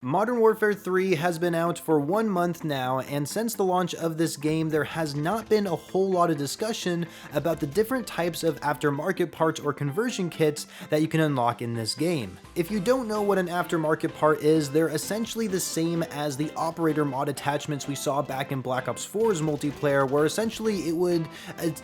Modern Warfare 3 has been out for 1 month now, and since the launch of this game, there has not been a whole lot of discussion about the different types of aftermarket parts or conversion kits that you can unlock in this game. If you don't know what an aftermarket part is, they're essentially the same as the operator mod attachments we saw back in Black Ops 4's multiplayer, where essentially it would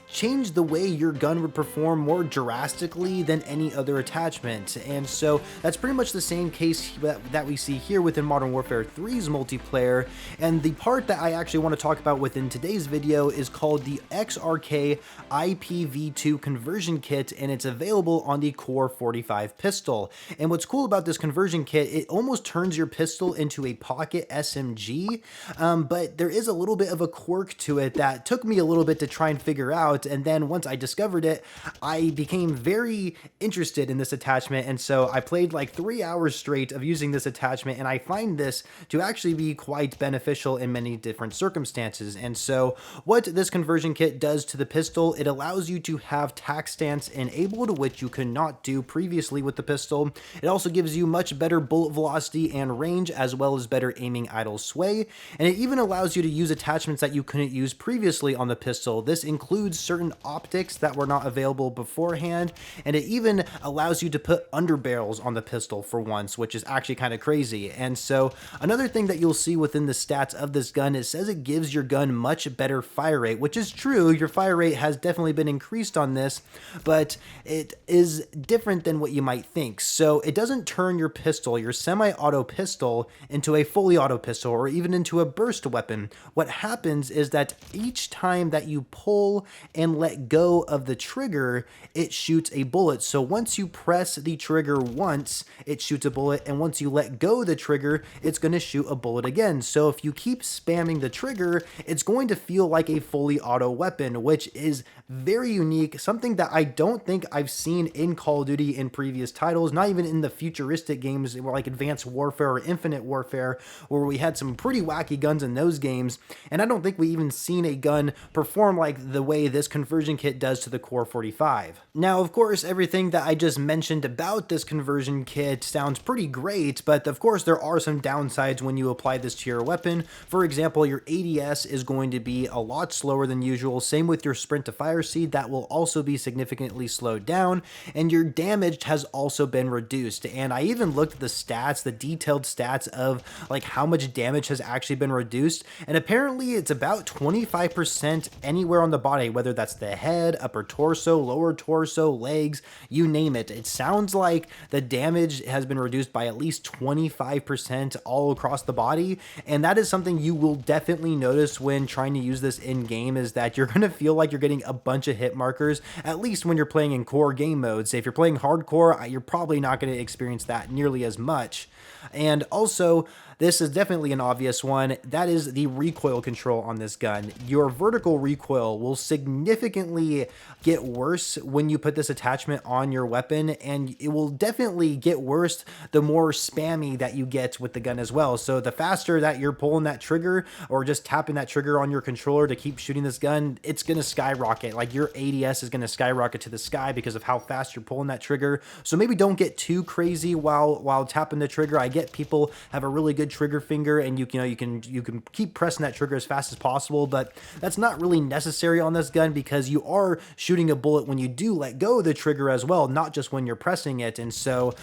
change the way your gun would perform more drastically than any other attachment. And so that's pretty much the same case that we see here within Modern Warfare 3's multiplayer, and the part that I actually want to talk about within today's video is called the XRK IP-V2 Conversion Kit, and it's available on the COR-45 pistol. And what's cool about this conversion kit, it almost turns your pistol into a pocket SMG, but there is a little bit of a quirk to it that took me a little bit to try and figure out, and then once I discovered it, I became very interested in this attachment, and so I played like 3 hours straight of using this attachment, and I find this to actually be quite beneficial in many different circumstances. And so what this conversion kit does to the pistol, it allows you to have tac stance enabled, which you could not do previously with the pistol. It also gives you much better bullet velocity and range, as well as better aiming idle sway, and it even allows you to use attachments that you couldn't use previously on the pistol. This includes certain optics that were not available beforehand, and it even allows you to put underbarrels on the pistol for once, which is actually kind of crazy. And so another thing that you'll see within the stats of this gun, it says it gives your gun much better fire rate, which is true. Your fire rate has definitely been increased on this, but it is different than what you might think. So it doesn't turn your pistol, your semi-auto pistol, into a fully auto pistol or even into a burst weapon. What happens is that each time that you pull and let go of the trigger, it shoots a bullet. So once you press the trigger once, it shoots a bullet, and once you let go the trigger, it's going to shoot a bullet again. So if you keep spamming the trigger, it's going to feel like a fully auto weapon, which is very unique, something that I don't think I've seen in Call of Duty in previous titles, not even in the futuristic games like Advanced Warfare or Infinite Warfare, where we had some pretty wacky guns in those games, and I don't think we even seen a gun perform like the way this conversion kit does to the COR-45. Now, of course, everything that I just mentioned about this conversion kit sounds pretty great, but of course there are some downsides when you apply this to your weapon. For example, your ADS is going to be a lot slower than usual, same with your sprint to fire speed, that will also be significantly slowed down, and your damage has also been reduced. And I even looked at the stats, the detailed stats of like how much damage has actually been reduced, and apparently it's about 25% anywhere on the body, whether that's the head, upper torso, lower torso, legs, you name it. It sounds like the damage has been reduced by at least 25% all across the body, and that is something you will definitely notice when trying to use this in game, is that you're going to feel like you're getting a bunch of hit markers, at least when you're playing in core game modes. If you're playing hardcore, you're probably not going to experience that nearly as much. And also, this is definitely an obvious one, that is the recoil control on this gun. Your vertical recoil will significantly get worse when you put this attachment on your weapon, and it will definitely get worse the more spammy that you get with the gun as well. So the faster that you're pulling that trigger or just tapping that trigger on your controller to keep shooting this gun, it's going to skyrocket. Like your ADS is going to skyrocket to the sky because of how fast you're pulling that trigger. So maybe don't get too crazy while tapping the trigger. I get people have a really good trigger finger, and you can keep pressing that trigger as fast as possible, but that's not really necessary on this gun because you are shooting a bullet when you do let go of the trigger as well, not just when you're pressing it. And so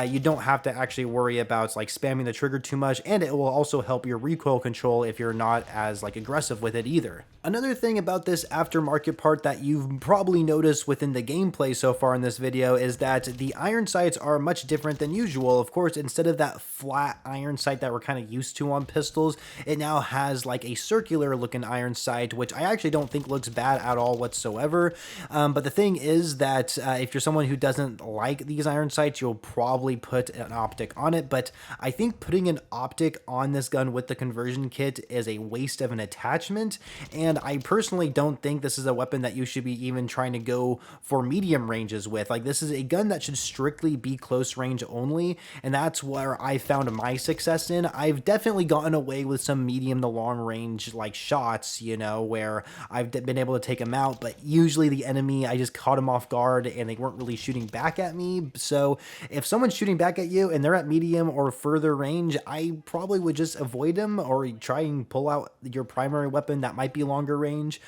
you don't have to actually worry about like spamming the trigger too much, and it will also help your recoil control if you're not as like aggressive with it either. Another thing about this aftermarket part that you've probably noticed within the gameplay so far in this video is that the iron sights are much different than usual. Of course, instead of that flat iron sight that we're kind of used to on pistols, it now has like a circular looking iron sight, which I actually don't think looks bad at all whatsoever. But the thing is that if you're someone who doesn't like these iron sights, you'll probably put an optic on it. But I think putting an optic on this gun with the conversion kit is a waste of an attachment, and I personally don't think this is a weapon that you should be even trying to go for medium ranges with. Like, this is a gun that should strictly be close range only, and that's where I I found my success in. I've definitely gotten away with some medium to long range like shots, you know, where I've been able to take them out, but usually the enemy, I just caught them off guard and they weren't really shooting back at me. So if someone's shooting back at you and they're at medium or further range, I probably would just avoid them or try and pull out your primary weapon that might be longer range.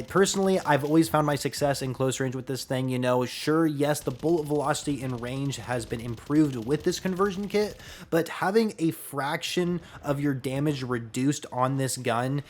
Personally, I've always found my success in close range with this thing. You know, sure, yes, the bullet velocity and range has been improved with this conversion kit, but having a fraction of your damage reduced on this gun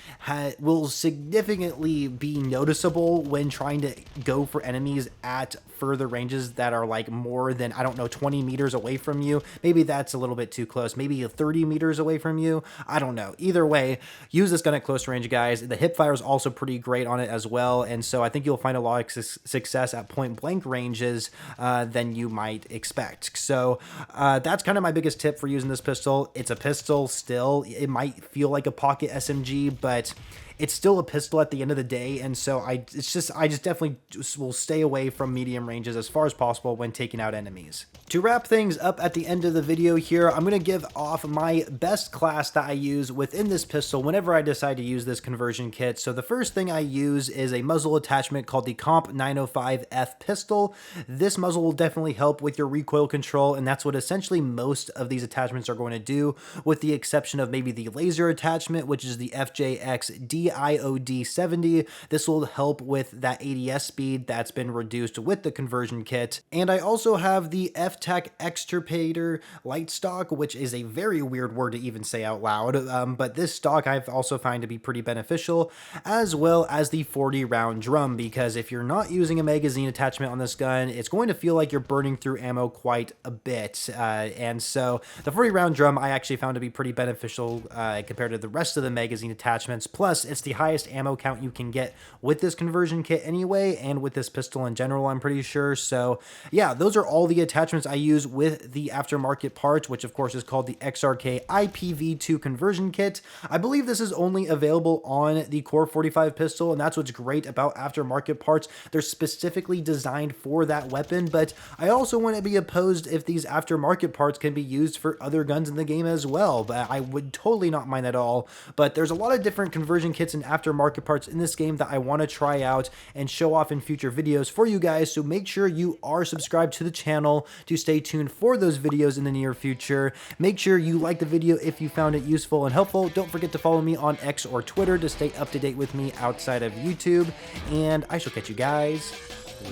will significantly be noticeable when trying to go for enemies at further ranges that are like more than, I don't know, 20 meters away from you. Maybe that's a little bit too close. Maybe 30 meters away from you. I don't know. Either way, use this gun at close range, guys. The hip fire is also pretty great on it as well. And so I think you'll find a lot of success at point blank ranges than you might expect. So that's kind of my biggest tip for using this pistol. It's a pistol still. It might feel like a pocket SMG, but it's still a pistol at the end of the day, and so I just definitely will stay away from medium ranges as far as possible when taking out enemies. To wrap things up at the end of the video here, I'm going to give off my best class that I use within this pistol whenever I decide to use this conversion kit. So the first thing I use is a muzzle attachment called the Comp 905F pistol. This muzzle will definitely help with your recoil control, and that's what essentially most of these attachments are going to do, with the exception of maybe the laser attachment, which is the FJX DIOD 70. This will help with that ADS speed that's been reduced with the conversion kit. And I also have the FTAC Extirpator light stock, which is a very weird word to even say out loud, but this stock I've also found to be pretty beneficial, as well as the 40 round drum, because if you're not using a magazine attachment on this gun, it's going to feel like you're burning through ammo quite a bit. And so the 40 round drum I actually found to be pretty beneficial compared to the rest of the magazine attachments. Plus, it's the highest ammo count you can get with this conversion kit anyway, and with this pistol in general, I'm pretty sure. So yeah, those are all the attachments I use with the aftermarket parts, which of course is called the XRK IP-V2 Conversion Kit. I believe this is only available on the COR-45 pistol, and that's what's great about aftermarket parts. They're specifically designed for that weapon, but I also wouldn't be opposed if these aftermarket parts can be used for other guns in the game as well. But I would totally not mind at all. But there's a lot of different conversion kits and aftermarket parts in this game that I want to try out and show off in future videos for you guys, so make sure you are subscribed to the channel to stay tuned for those videos in the near future. Make sure you like the video if you found it useful and helpful. Don't forget to follow me on X or Twitter to stay up to date with me outside of YouTube, and I shall catch you guys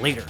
later.